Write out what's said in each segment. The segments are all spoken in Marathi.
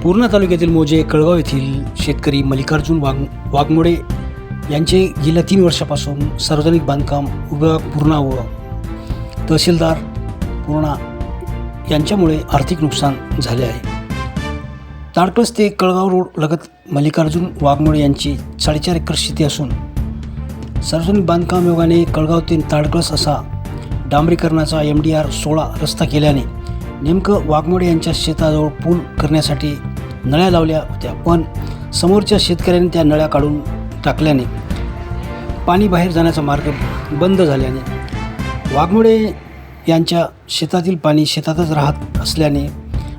पूर्णा तालुक्यातील मोजे कळगाव येथील शेतकरी मल्लिकार्जुन वाघमोडे यांचे गेल्या 3 वर्षापासून सार्वजनिक बांधकाम विभाग पूर्णा व तहसीलदार पूर्णा यांच्यामुळे आर्थिक नुकसान झाले आहे. ताडकळस ते कळगाव रोड लगत मल्लिकार्जुन वाघमोडे यांची 4.5 एकर शेती असून सार्वजनिक बांधकाम विभागाने कळगाव ते ताडकळस असा डांबरीकरणाचा MDR 16 रस्ता केल्याने नेमकं वाघमोडे यांच्या शेताजवळ पूल करण्यासाठी नळ्या लावल्या होत्या, पण समोरच्या शेतकऱ्यांनी त्या नळ्या काढून टाकल्याने पाणी बाहेर जाण्याचा मार्ग बंद झाल्याने वाघमोडे यांच्या शेतातील पाणी शेतातच राहत असल्याने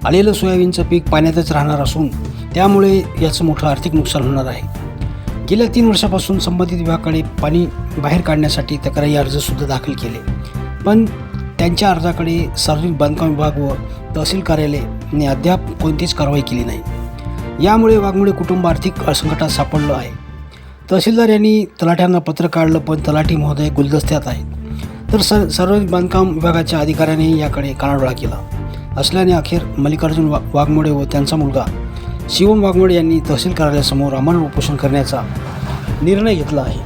आलेलं सोयाबीनचं पीक पाण्यातच राहणार असून त्यामुळे याचं मोठं आर्थिक नुकसान होणार आहे. गेल्या 3 वर्षापासून संबंधित विभागाकडे पाणी बाहेर काढण्यासाठी तक्रारी अर्जसुद्धा दाखल केले, पण त्यांच्या अर्जाकडे सार्वजनिक बांधकाम विभाग व तहसील कार्यालयाने अद्याप कोणतीच कारवाई केली नाही. यामुळे वाघमोडे कुटुंब आर्थिक संकटात सापडलं आहे. तहसीलदार यांनी तलाठ्यांना पत्र काढलं, पण तलाठी महोदय गुलदस्त्यात आहेत. तर सार्वजनिक बांधकाम विभागाच्या अधिकाऱ्यांनी याकडे कानाडोळा केला असल्याने अखेर मल्लिकार्जुन वाघमोडे व त्यांचा मुलगा शिवम वाघमोडे यांनी तहसील कार्यालयासमोर आमरण उपोषण करण्याचा निर्णय घेतला आहे.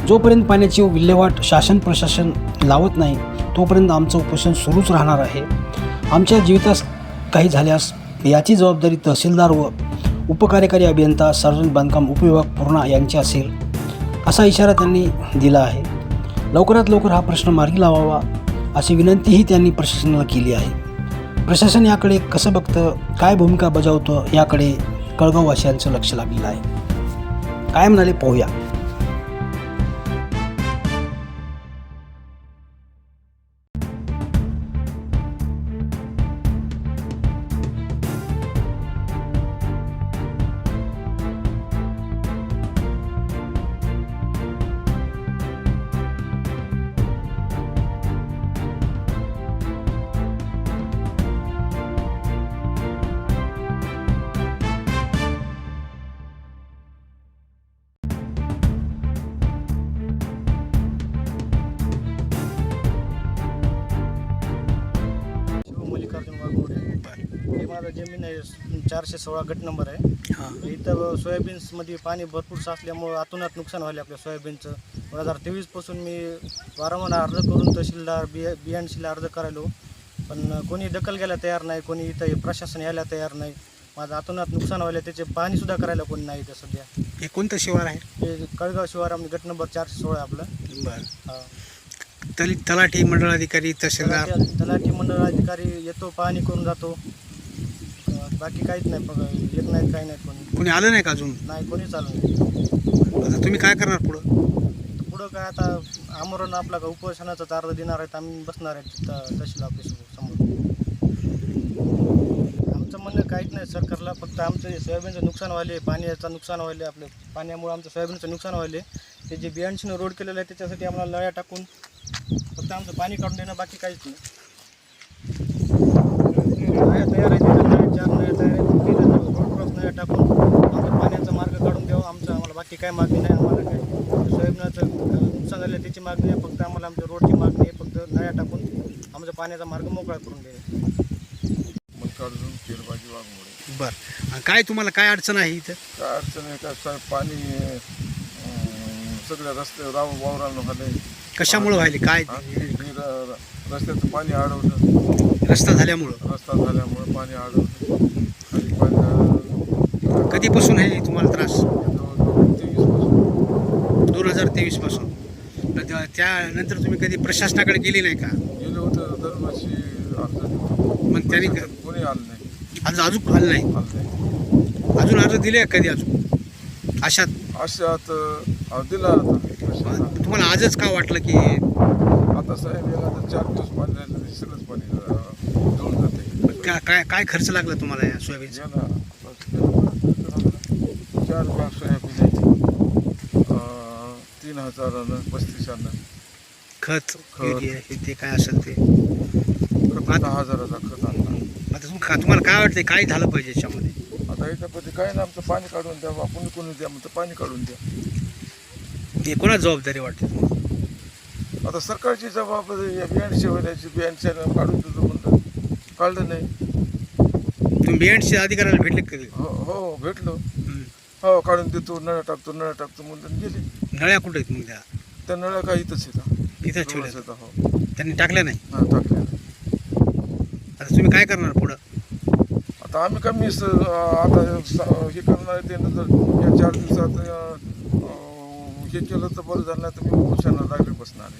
जोपर्यंत पाण्याची विल्हेवाट शासन प्रशासन लावत नाही तोपर्यंत आमचं उपोषण सुरूच राहणार आहे. आमच्या जीवितास काही झाल्यास याची जबाबदारी तहसीलदार व उपकार्यकारी अभियंता सार्वजनिक बांधकाम उपविभाग पूर्णा यांची असेल, असा इशारा त्यांनी दिला आहे. लवकरात लवकर हा प्रश्न मार्गी लावावा अशी विनंतीही त्यांनी प्रशासनाला केली आहे. प्रशासन याकडे कसं बघतं, काय भूमिका बजावतं याकडे कळगाववासियांचं लक्ष लागलेलं आहे. काय म्हणाले पाहूया. मल्लिकार्जुन वाघमोडे हे माझं जमीन आहे. 416 गट नंबर आहे. इथं सोयाबीन्समध्ये पाणी भरपूर साचल्यामुळं आतूनात नुकसान व्हायला आपल्या सोयाबीनचं. 2023 पासून मी वारंवार अर्ज करून तहसीलदार BNCला अर्ज करायलो, पण कोणी दखल घ्यायला तयार नाही, कोणी इथं प्रशासन यायला तयार नाही. माझं आतूनात नुकसान व्हायला, त्याचे पाणीसुद्धा करायला कोणी नाही इथं सध्या. हे कोणतं शिवार आहे? हे कळगाव शिवार आम्ही गट नंबर 416 आहे आपलं. बरं. तलाठी मंडळाधिकारी तहसीलदार तलाठी मंडळ अधिकारी येतो, पाहणी करून जातो, बाकी काहीच नाही. बघा येत नाही, काही नाही, कोणी आलं नाही का अजून? नाही, कोणीच आलं नाही. आता तुम्ही काय करणार पुढं काय आता आमरण आपला उपोषणाचा अर्ज देणार आहेत. आम्ही बसणार आहेत तहसील ऑफिस समोर. आमचं म्हणणं काहीच नाही सरकारला, फक्त आमचं सोयाबीनचं नुकसान व्हायले, पाण्याचं नुकसान व्हायले, आपलं पाण्यामुळे आमचं सोयाबीनचं नुकसान व्हायले. ते जे BNCनं रोड केलेलं आहे त्याच्यासाठी आम्हाला नळ्या टाकून फक्त आमचं पाणी काढून देणं, बाकी काहीच नाही. नळ्या तयार आहेत, 4 नळ्या तयार आहेत. रोड क्रॉस नळ्या टाकून आमचा पाण्याचा मार्ग काढून द्यावा. आम्हाला बाकी काही मागणी नाही. आम्हाला काय सोयाबीनाचं नुकसान झालं त्याची मागणी आहे, फक्त आम्हाला आमच्या रोडची मागणी आहे. फक्त नळ्या टाकून आमचा पाण्याचा मार्ग मोकळा करून द्यावा. मल्लिकार्जुन केरबाजी वाघमोडे. बरं. काय तुम्हाला काय अडचण आहे इथं? काय अडचण आहे का साहेब? पाणी सगळ्या रस्त्यावर वावरांना झाले. कशामुळे व्हायले? काय रस्त्याचं पाणी अडवलं, रस्ता झाल्यामुळं पाणी अडवलं. आणि पाणी कधीपासून आहे तुम्हाला त्रास? 2023 पासून. त्यानंतर तुम्ही कधी प्रशासनाकडे गेली नाही का? गेलं होतं दरवर्षी अर्ज, मग त्यांनी कोणी आलं नाही. अजून आलं नाही? अजून अर्ज दिले कधी? अजून अशात दिला आता. तुम्हाला आजच का वाटलं की आता साहेब याला तर 4 दिवस पाणी राहिलं, सगळंच पाणी जळून जाते. काय खर्च लागला तुम्हाला या सोयाबीनचा? याला 4 बॅग सोयाबीन जायची, 3,000 35,000 खत हे ते काय असेल ते 10,000चा खत आणला. आता तुम्हाला काय वाटतं, काय झालं पाहिजे याच्यामध्ये? आता याच्यामध्ये काय ना, आमचं पाणी काढून द्या, आपण कोणी द्या, आमचं पाणी काढून द्या. हे कोणाची जबाबदारी वाटते तुम्हाला? आता सरकारची जबाबदारी BNC व्हायची. BNC काढून देतो म्हणतात, काढलं नाही. तुम्ही BNC अधिकाऱ्याला भेटले कधी? हो भेटलो. हो काढून देतो, नळ्या टाकतो म्हणून गेले. नळ्या कुठे आहेत मग त्या नळ्या काही इथंच येतात. इथं ठेवल्या? हो त्यांनी टाकल्या नाही? हां टाकल्या. आता तुम्ही काय करणार पुढं? आता आम्ही कमी आता हे करणार आहे. ते नंतर या 4 दिवसात हे केलं तर बरं झालं, नाही तर मी उपोषणाला लागले बसणार आहे.